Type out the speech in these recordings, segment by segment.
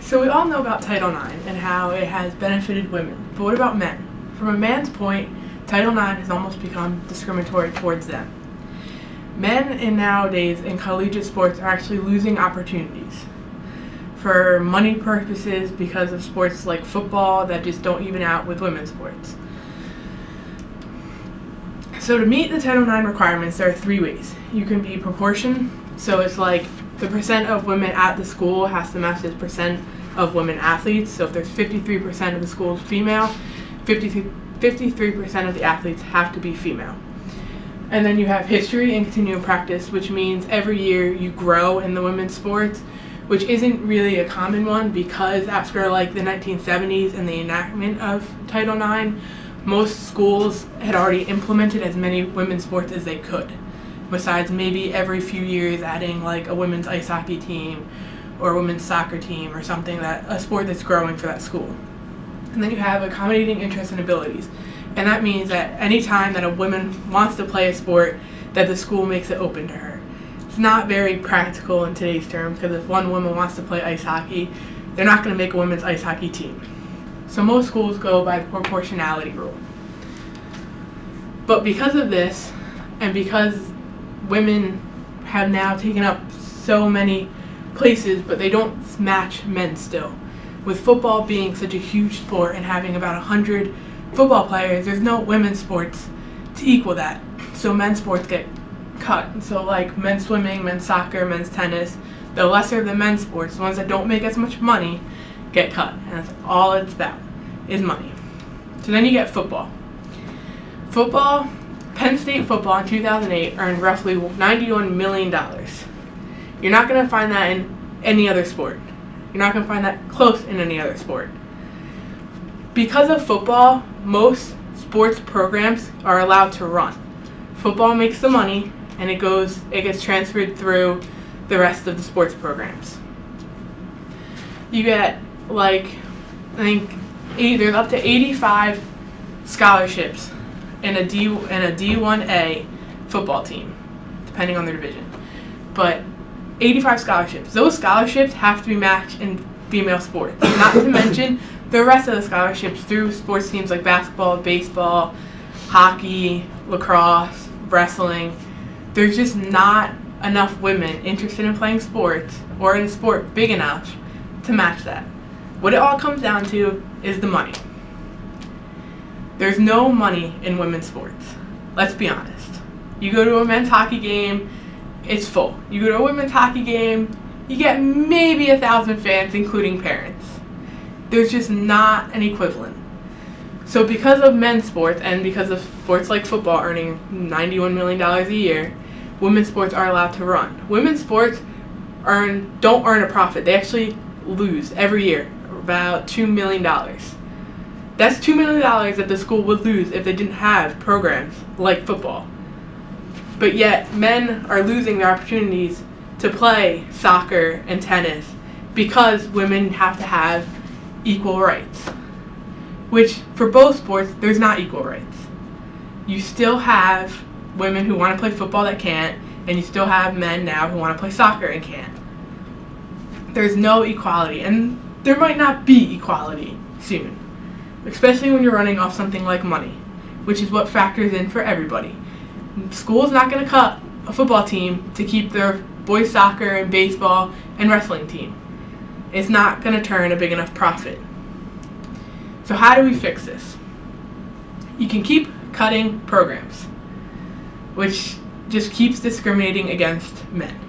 So we all know about Title IX and how it has benefited women, but what about men? From a man's point, Title IX has almost become discriminatory towards them. Men nowadays in collegiate sports are actually losing opportunities for money purposes because of sports like football that just don't even out with women's sports. So to meet the Title IX requirements, there are three ways. You can be proportion, so it's like the percent of women at the school has to match the percent of women athletes. So if there's 53% of the school is female, 53% of the athletes have to be female. And then you have history and continuing practice, which means every year you grow in the women's sports, which isn't really a common one because after like the 1970s and the enactment of Title IX, most schools had already implemented as many women's sports as they could, besides maybe every few years adding like a women's ice hockey team or a women's soccer team or something, that a sport that's growing for that school. And then you have accommodating interests and abilities. And that means that any time that a woman wants to play a sport, that the school makes it open to her. It's not very practical in today's terms, because if one woman wants to play ice hockey, they're not going to make a women's ice hockey team. So most schools go by the proportionality rule. But because of this, and because women have now taken up so many places, but they don't match men still. With football being such a huge sport and having about 100 football players, there's no women's sports to equal that. So men's sports get cut. So like men's swimming, men's soccer, men's tennis, the lesser of the men's sports, the ones that don't make as much money, get cut. And that's all it's about, is money. So then you get football. Penn State football in 2008 earned roughly $91 million. You're not going to find that in any other sport. You're not going to find that close in any other sport. Because of football, most sports programs are allowed to run. Football makes the money, and it gets transferred through the rest of the sports programs. You get there's up to 85 scholarships in a D1A football team, depending on their division. But 85 scholarships. Those scholarships have to be matched in female sports. Not to mention the rest of the scholarships through sports teams like basketball, baseball, hockey, lacrosse, wrestling. There's just not enough women interested in playing sports or in a sport big enough to match that. What it all comes down to is the money. There's no money in women's sports. Let's be honest. You go to a men's hockey game, it's full. You go to a women's hockey game, you get maybe 1,000 fans, including parents. There's just not an equivalent. So because of men's sports and because of sports like football earning $91 million a year, women's sports are allowed to run. Women's sports don't earn a profit. They actually lose every year about $2 million. That's $2 million that the school would lose if they didn't have programs like football. But yet, men are losing their opportunities to play soccer and tennis because women have to have equal rights. Which, for both sports, there's not equal rights. You still have women who want to play football that can't, and you still have men now who want to play soccer and can't. There's no equality, and there might not be equality soon. Especially when you're running off something like money, which is what factors in for everybody. School's not going to cut a football team to keep their boys soccer and baseball and wrestling team. It's not going to turn a big enough profit. So how do we fix this? You can keep cutting programs, which just keeps discriminating against men.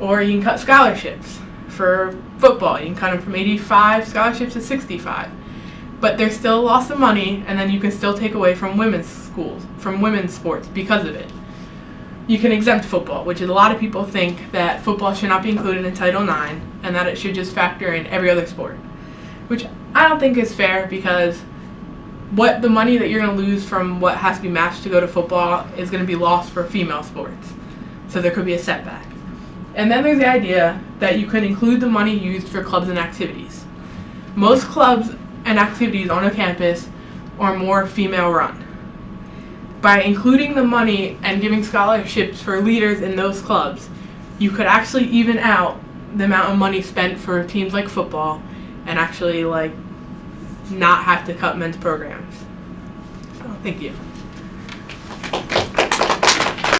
Or you can cut scholarships. For football, you can cut them from 85 scholarships to 65. But there's still a loss of money, and then you can still take away from women's schools, from women's sports because of it. You can exempt football, which is a lot of people think that football should not be included in Title IX and that it should just factor in every other sport, which I don't think is fair, because the money that you're going to lose from what has to be matched to go to football is going to be lost for female sports. So there could be a setback. And then there's the idea that you could include the money used for clubs and activities. Most clubs and activities on a campus are more female run. By including the money and giving scholarships for leaders in those clubs, you could actually even out the amount of money spent for teams like football and actually like not have to cut men's programs. So thank you.